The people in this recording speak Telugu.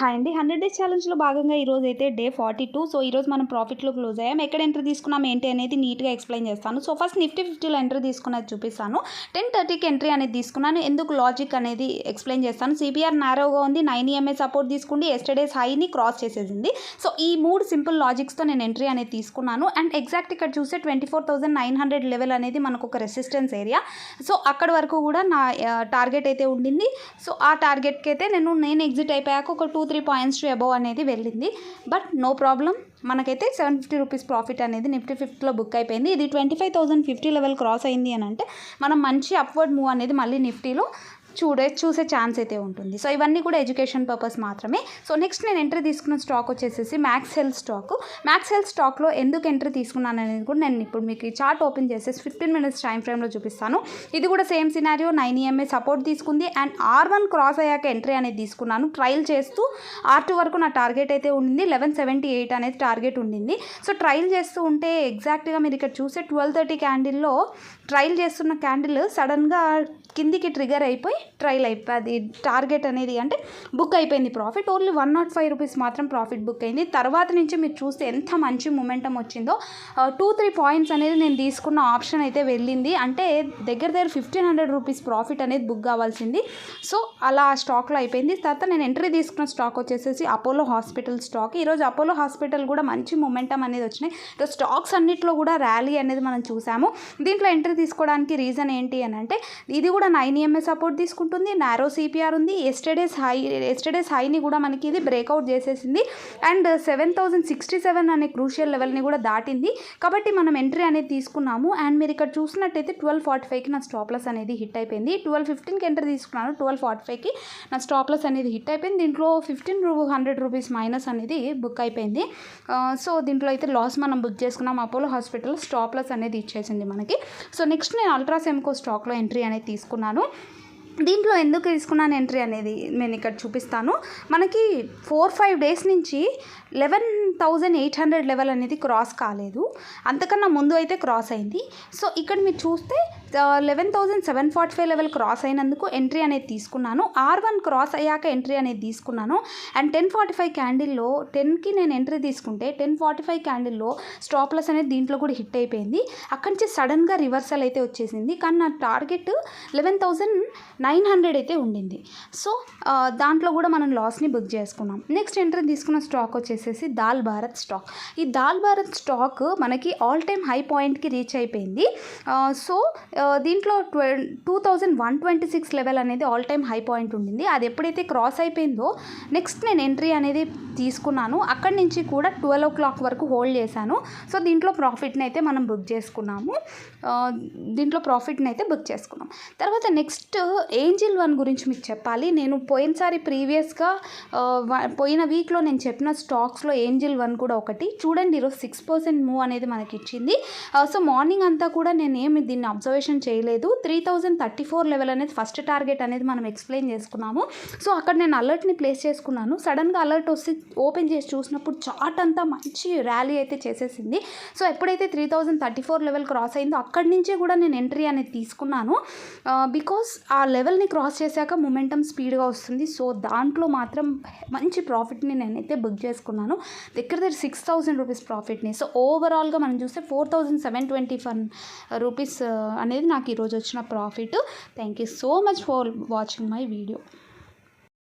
హాయ్ అండి. 100 డేస్ ఛాలెంజ్‌లో భాగంగా ఈరోజైతే డే 42. సో, ఈరోజు మనం ప్రాఫిట్‌లో క్లోజ్ అయ్యాం. ఎక్కడ ఎంట్రీ తీసుకున్నాం ఏంటి అనేది నీట్‌గా ఎక్స్‌ప్లెయిన్ చేస్తాను. సో, ఫస్ట్ నిఫ్టీ 50లో ఎంట్రీ తీసుకున్నది చూపిస్తాను. 10:30కి ఎంట్రీ అనేది తీసుకున్నాను. ఎందుకు లాజిక్ అనేది ఎక్స్‌ప్లెయిన్ చేస్తాను. సిబిఆర్ నారోగా ఉంది. 9 ఈఎంఏ సపోర్ట్ తీసుకుంది. యెస్టర్డేస్ హైని క్రాస్ చేసేసింది. సో, ఈ 3 సింపుల్ లాజిక్స్‌తో నేను ఎంట్రీ అనేది తీసుకున్నాను. అండ్ ఎగ్జాక్ట్ ఇక్కడ చూస్తే 24,900 లెవెల్ అనేది మనకు ఒక రెసిస్టెన్స్ ఏరియా. సో, అక్కడి వరకు కూడా నా టార్గెట్ అయితే ఉండింది. సో, ఆ టార్గెట్కి అయితే నేను ఎగ్జిట్ అయిపోయాక ఒక 2-3 పాయింట్స్ టు అబోవ్ అనేది వెళ్ళింది. బట్ నో ప్రాబ్లం, మనకైతే 750 రూపీస్ ప్రాఫిట్ అనేది నిఫ్టీ 50లో బుక్ అయిపోయింది. ఇది 25,050 లెవెల్ క్రాస్ అయింది అని అంటే మనం మంచి అప్వర్డ్ మూవ్ అనేది మళ్ళీ నిఫ్టీలో చూసే ఛాన్స్ అయితే ఉంటుంది. సో, ఇవన్నీ కూడా ఎడ్యుకేషన్ పర్పస్ మాత్రమే. సో, నెక్స్ట్ నేను ఎంట్రీ తీసుకున్న స్టాక్ వచ్చేసేసి max health stock. Max health స్టాక్లో ఎందుకు ఎంట్రీ తీసుకున్నాను అనేది కూడా నేను ఇప్పుడు మీకు ఈ చార్ట్ ఓపెన్ చేసేసి 15 మినిట్స్ టైం ఫ్రేమ్లో చూపిస్తాను. ఇది కూడా సేమ్ సినారియో. 9 ఈఎంఏ సపోర్ట్ తీసుకుంది అండ్ R1 క్రాస్ అయ్యాక ఎంట్రీ అనేది తీసుకున్నాను. ట్రయల్ చేస్తూ R2 వరకు నా టార్గెట్ అయితే ఉండింది. 1178 అనేది టార్గెట్ ఉండింది. సో, ట్రయల్ చేస్తూ ఉంటే ఎగ్జాక్ట్గా మీరు ఇక్కడ చూసే 12:30 క్యాండిల్లో ట్రయల్ చేస్తున్న క్యాండిల్ సడన్గా కిందికి ట్రిగర్ అయిపోయి ట్రయల్ అయిపోయింది. టార్గెట్ అనేది అంటే బుక్ అయిపోయింది ప్రాఫిట్. ఓన్లీ 105 రూపీస్ మాత్రం ప్రాఫిట్ బుక్ అయింది. తర్వాత నుంచి మీరు చూస్తే ఎంత మంచి మొమెంటం వచ్చిందో. 2-3 పాయింట్స్ అనేది నేను తీసుకున్న ఆప్షన్ అయితే వెళ్ళింది. అంటే దగ్గర 1500 రూపీస్ ప్రాఫిట్ అనేది బుక్ కావాల్సింది. సో, అలా స్టాక్లో అయిపోయింది. తర్వాత నేను ఎంట్రీ తీసుకున్న స్టాక్ వచ్చేసేసి అపోలో హాస్పిటల్ స్టాక్. ఈరోజు అపోలో హాస్పిటల్ కూడా మంచి మొమెంటం అనేది వచ్చినాయి. ఈరోజు స్టాక్స్ అన్నిట్లో కూడా ర్యాలీ అనేది మనం చూసాము. దీంట్లో ఎంట్రీ తీసుకోవడానికి రీజన్ ఏంటి అని అంటే ఇది కూడా 9 ఈఎంఏ సపోర్ట్ తీసుకుంటుంది. నారో సిపిఆర్ ఉంది. ఎస్టర్డేస్ హైని కూడా మనకి ఇది బ్రేక్అవుట్ చేసేసింది. అండ్ 7067 అనే క్రూషియల్ లెవెల్ని కూడా దాటింది. కాబట్టి మనం ఎంట్రీ అనేది తీసుకున్నాము. అండ్ మీరు ఇక్కడ చూసినట్టయితే 1245కి నా స్టాప్ లాస్ అనేది హిట్ అయిపోయింది. 1215కి ఎంట్రీ తీసుకున్నాను. 1245కి నా స్టాప్ లాస్ అనేది హిట్ అయిపోయింది. దీంట్లో 1500 రూపీస్ మైనస్ అనేది బుక్ అయిపోయింది. సో, దీంట్లో అయితే లాస్ మనం బుక్ చేసుకున్నాం. అపోలో హాస్పిటల్ స్టాప్ లాస్ అనేది ఇచ్చేసింది మనకి. సో, నెక్స్ట్ నేను అల్ట్రాసెమ్కో స్టాక్లో ఎంట్రీ అనేది తీసుకున్నాను. దీంట్లో ఎందుకు తీసుకున్నాను ఎంట్రీ అనేది నేను ఇక్కడ చూపిస్తాను. మనకి 4-5 డేస్ నుంచి 11,800 లెవెల్ అనేది క్రాస్ కాలేదు. అంతకన్నా ముందు అయితే క్రాస్ అయింది. సో, ఇక్కడ మీరు చూస్తే 11,745 లెవెల్ క్రాస్ అయినందుకు ఎంట్రీ అనేది తీసుకున్నాను. R1 క్రాస్ అయ్యాక ఎంట్రీ అనేది తీసుకున్నాను. అండ్ 10:45 క్యాండిల్లో 10కి నేను ఎంట్రీ తీసుకుంటే 10:45 క్యాండిల్లో స్టాప్ లాస్ అనేది దీంట్లో కూడా హిట్ అయిపోయింది. అక్కడి నుంచి సడన్గా రివర్సల్ అయితే వచ్చేసింది. కానీ నా టార్గెట్ 11,900 అయితే ఉండింది. సో, దాంట్లో కూడా మనం లాస్ని బుక్ చేసుకున్నాం. నెక్స్ట్ ఎంట్రీ తీసుకున్న స్టాక్ వచ్చేసేసి దాల్ భారత్ స్టాక్. ఈ దాల్ భారత్ స్టాక్ మనకి ఆల్ టైమ్ హై పాయింట్కి రీచ్ అయిపోయింది. సో, దీంట్లో 2126 లెవెల్ అనేది ఆల్ టైమ్ హై పాయింట్ ఉండింది. అది ఎప్పుడైతే క్రాస్ అయిపోయిందో నెక్స్ట్ నేను ఎంట్రీ అనేది తీసుకున్నాను. అక్కడి నుంచి కూడా 12 o'clock వరకు హోల్డ్ చేశాను. సో, దీంట్లో ప్రాఫిట్ని అయితే మనం బుక్ చేసుకున్నాము. తర్వాత నెక్స్ట్ ఏంజిల్ వన్ గురించి మీకు చెప్పాలి. నేను పోయినసారి ప్రీవియస్గా పోయిన వీక్లో నేను చెప్పిన స్టాక్స్లో ఏంజిల్ వన్ కూడా ఒకటి. చూడండి, ఈరోజు 6% మూవ్ అనేది మనకి ఇచ్చింది. సో, మార్నింగ్ అంతా కూడా నేనేమి దీన్ని అబ్జర్వేషన్ చేయలేదు. 3034 లెవెల్ అనేది ఫస్ట్ టార్గెట్ అనేది మనం ఎక్స్ప్లెయిన్ చేసుకున్నాము. సో, అక్కడ నేను అలర్ట్ని ప్లేస్ చేసుకున్నాను. సడన్గా అలర్ట్ వస్తే ఓపెన్ చేసి చూసినప్పుడు చార్ట్ అంతా మంచి ర్యాలీ అయితే చేసేసింది. సో, ఎప్పుడైతే 3034 లెవెల్ క్రాస్ అయిందో అక్కడి నుంచే కూడా నేను ఎంట్రీ అనేది తీసుకున్నాను. బికాస్ ఆ లెవెల్ని క్రాస్ చేశాక మొమెంటం స్పీడ్గా వస్తుంది. సో, దాంట్లో మాత్రం మంచి ప్రాఫిట్ని నేనైతే బుక్ చేసుకున్నాను. దగ్గర 6,000 రూపీస్ ప్రాఫిట్ని. సో, ఓవరాల్గా మనం చూస్తే 4,721 రూపీస్ అనేది నాకు ఈరోజు వచ్చిన profit. Thank you so much for watching my video.